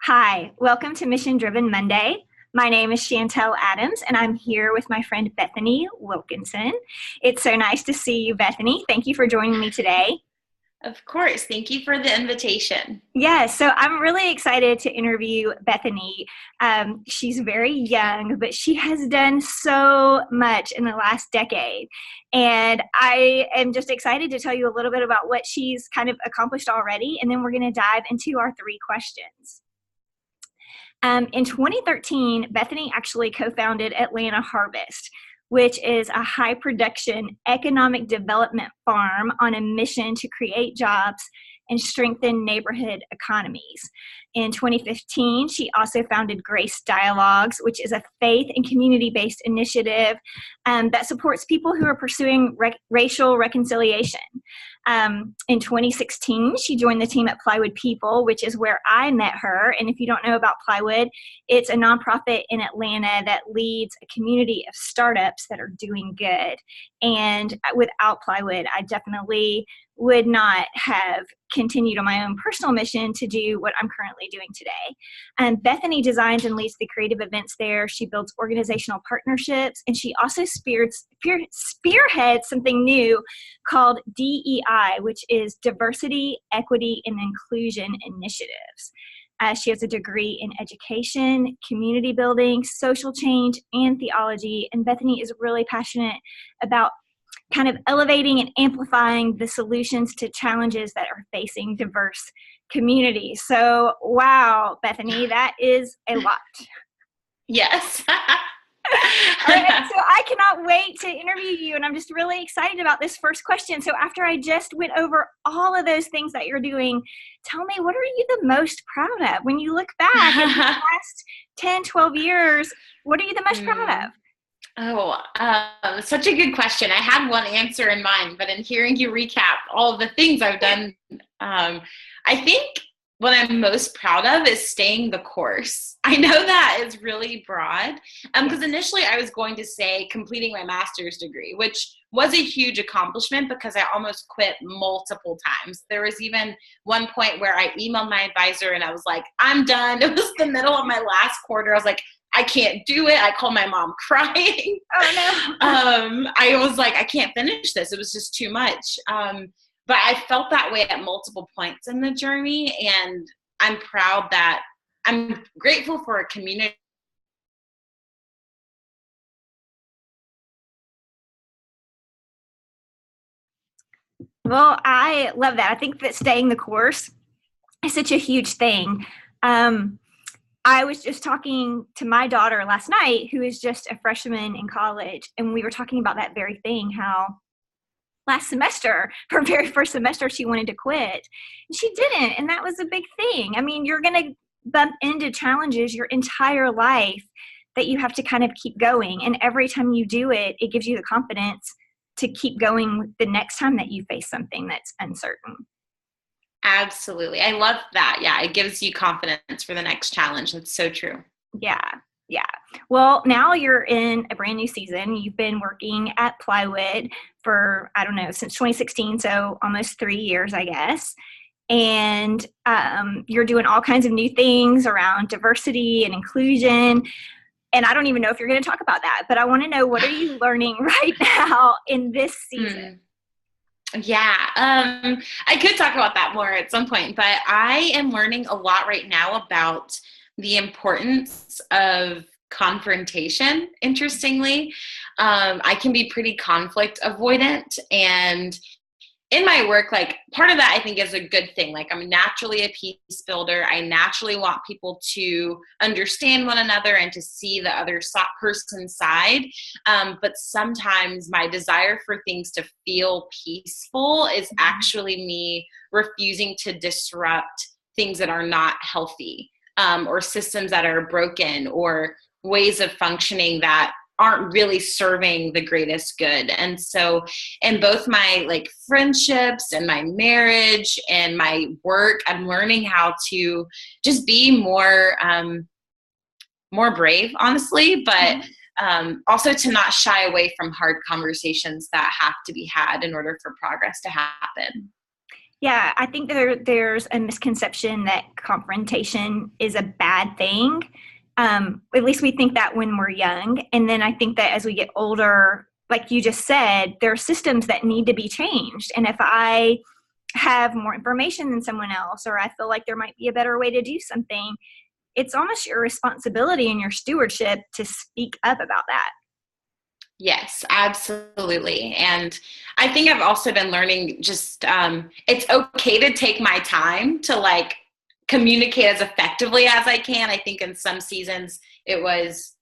Hi, welcome to Mission Driven Monday. My name is Chantel Adams, and I'm here with my friend Bethaney Wilkinson. It's so nice to see you, Bethany. Thank you for joining me today. Of course. Thank you for the invitation. Yes, so I'm really excited to interview Bethany. She's very young, but she has done so much in the last decade. And I am just excited to tell you a little bit about what she's kind of accomplished already, and then we're going to dive into our three questions. In 2013, Bethany actually co-founded Atlanta Harvest, which is a high production economic development farm on a mission to create jobs and strengthen neighborhood economies. In 2015, she also founded G.Race Dialogues, which is a faith and community-based initiative that supports people who are pursuing racial reconciliation. In 2016, she joined the team at Plywood People, which is where I met her. And if you don't know about Plywood, it's a nonprofit in Atlanta that leads a community of startups that are doing good. And without Plywood, I definitely would not have continued on my own personal mission to do what I'm currently doing today. Bethany designs and leads the creative events there. She builds organizational partnerships, and she also spearheads something new called DEI, which is Diversity, Equity, and Inclusion Initiatives. She has a degree in education, community building, social change, and theology, and Bethany is really passionate about kind of elevating and amplifying the solutions to challenges that are facing diverse communities. So, wow, Bethany, that is a lot. Yes. All right, so I cannot wait to interview you, and I'm just really excited about this first question. So after I just went over all of those things that you're doing, tell me, what are you the most proud of? When you look back at the last 10, 12 years, what are you the most proud of? Such a good question. I had one answer in mind, but in hearing you recap all of the things I've done, I think what I'm most proud of is staying the course. I know that is really broad, because initially I was going to say completing my master's degree, which was a huge accomplishment because I almost quit multiple times. There was even one point where I emailed my advisor and I was like, I'm done. It was the middle of my last quarter. I was like, I can't do it. I called my mom crying. Oh, no. I was like, I can't finish this. It was just too much. But I felt that way at multiple points in the journey. And I'm proud that I'm grateful for a community. Well, I love that. I think that staying the course is such a huge thing. I was just talking to my daughter last night, who is just a freshman in college, and we were talking about that very thing, how last semester, her very first semester, she wanted to quit. And she didn't, and that was a big thing. I mean, you're going to bump into challenges your entire life that you have to kind of keep going. And every time you do it, it gives you the confidence to keep going the next time that you face something that's uncertain. Absolutely. I love that. Yeah, it gives you confidence for the next challenge. That's so true. Yeah. Well, now you're in a brand new season. You've been working at Plywood for, I don't know, since 2016, so almost 3 years, I guess. And you're doing all kinds of new things around diversity and inclusion. And I don't even know if you're going to talk about that, but I want to know, what are you learning right now in this season? Yeah, I could talk about that more at some point, but I am learning a lot right now about the importance of confrontation. Interestingly, I can be pretty conflict avoidant, and in my work, like, part of that I think is a good thing. Like, I'm naturally a peace builder. I naturally want people to understand one another and to see the other person's side. But sometimes my desire for things to feel peaceful is actually me refusing to disrupt things that are not healthy, or systems that are broken, or ways of functioning that aren't really serving the greatest good. And so in both my friendships and my marriage and my work, I'm learning how to just be more brave, honestly, but also to not shy away from hard conversations that have to be had in order for progress to happen. Yeah, I think there's a misconception that confrontation is a bad thing. At least we think that when we're young. And then I think that as we get older, like you just said, there are systems that need to be changed. And if I have more information than someone else, or I feel like there might be a better way to do something, it's almost your responsibility and your stewardship to speak up about that. Yes, absolutely. And I think I've also been learning just, it's okay to take my time to like communicate as effectively as I can. I think in some seasons it was,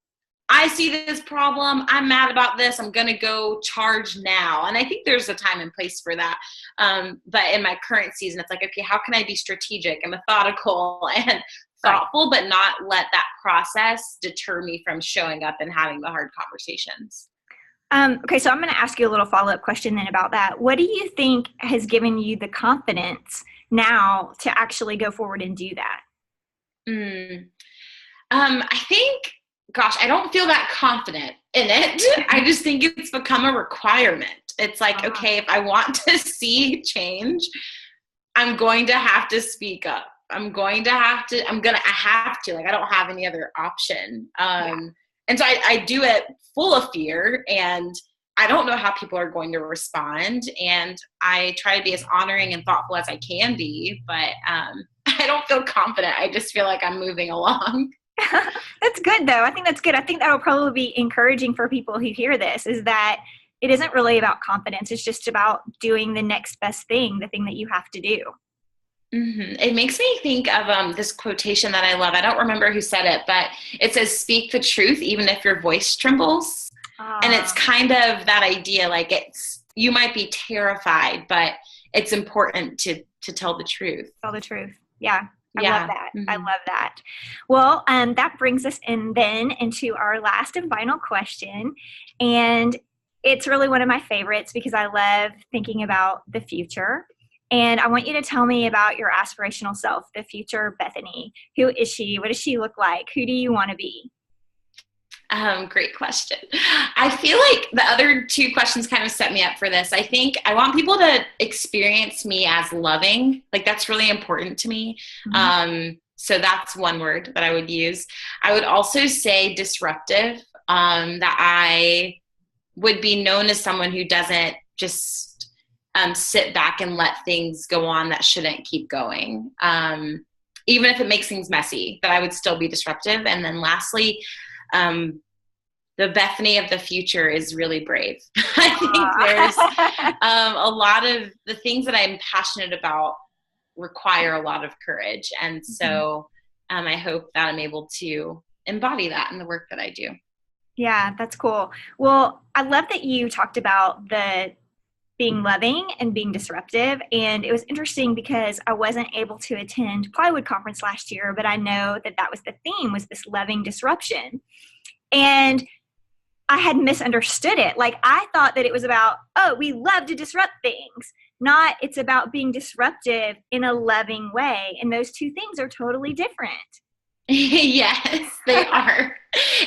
I see this problem, I'm mad about this, I'm going to go charge now. And I think there's a time and place for that. But in my current season, it's like, okay, how can I be strategic and methodical and thoughtful, but not let that process deter me from showing up and having the hard conversations? Okay, so I'm going to ask you a little follow-up question then about that. What do you think has given you the confidence now to actually go forward and do that? I think, gosh, I don't feel that confident in it. I just think it's become a requirement. It's like, okay, if I want to see change, I'm going to have to speak up. I have to, like, I don't have any other option. And so I do it full of fear, and I don't know how people are going to respond. And I try to be as honoring and thoughtful as I can be, but I don't feel confident. I just feel like I'm moving along. That's good, though. I think that's good. I think that will probably be encouraging for people who hear this, is that it isn't really about confidence. It's just about doing the next best thing, the thing that you have to do. Mm-hmm. It makes me think of this quotation that I love. I don't remember who said it, but it says, "Speak the truth, even if your voice trembles." And it's kind of that idea, like you might be terrified, but it's important to tell the truth. Tell the truth. Yeah. I love that. Mm-hmm. I love that. Well, that brings us into our last and final question. And it's really one of my favorites because I love thinking about the future. And I want you to tell me about your aspirational self, the future Bethany. Who is she? What does she look like? Who do you want to be? Great question. I feel like the other two questions kind of set me up for this. I think I want people to experience me as loving. Like, that's really important to me. Mm-hmm. So that's one word that I would use. I would also say disruptive, that I would be known as someone who doesn't just sit back and let things go on that shouldn't keep going. Even if it makes things messy, that I would still be disruptive. And then lastly, the Bethany of the future is really brave. I think there's a lot of the things that I'm passionate about require a lot of courage. And so I hope that I'm able to embody that in the work that I do. Yeah, that's cool. Well, I love that you talked about the being loving and being disruptive. And it was interesting because I wasn't able to attend Plywood Conference last year, but I know that was the theme, was this loving disruption. And I had misunderstood it. Like, I thought that it was about, oh, we love to disrupt things. Not, it's about being disruptive in a loving way. And those two things are totally different. Yes, they are.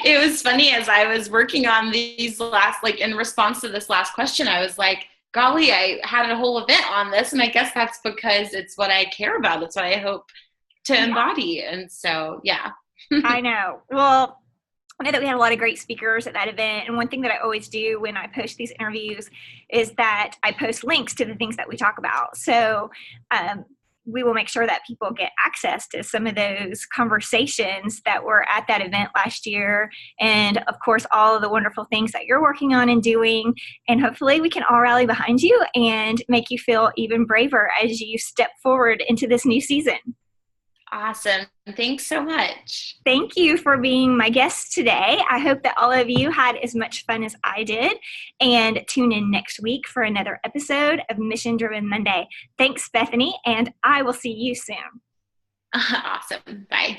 It was funny as I was working on these last, like in response to this last question, I was like, golly, I had a whole event on this. And I guess that's because it's what I care about. It's what I hope to embody. And so, yeah. I know. Well, I know that we had a lot of great speakers at that event. And one thing that I always do when I post these interviews is that I post links to the things that we talk about. So we will make sure that people get access to some of those conversations that were at that event last year. And of course, all of the wonderful things that you're working on and doing. And hopefully we can all rally behind you and make you feel even braver as you step forward into this new season. Awesome. Thanks so much. Thank you for being my guest today. I hope that all of you had as much fun as I did. And tune in next week for another episode of Mission Driven Monday. Thanks, Bethany, and I will see you soon. Awesome. Bye.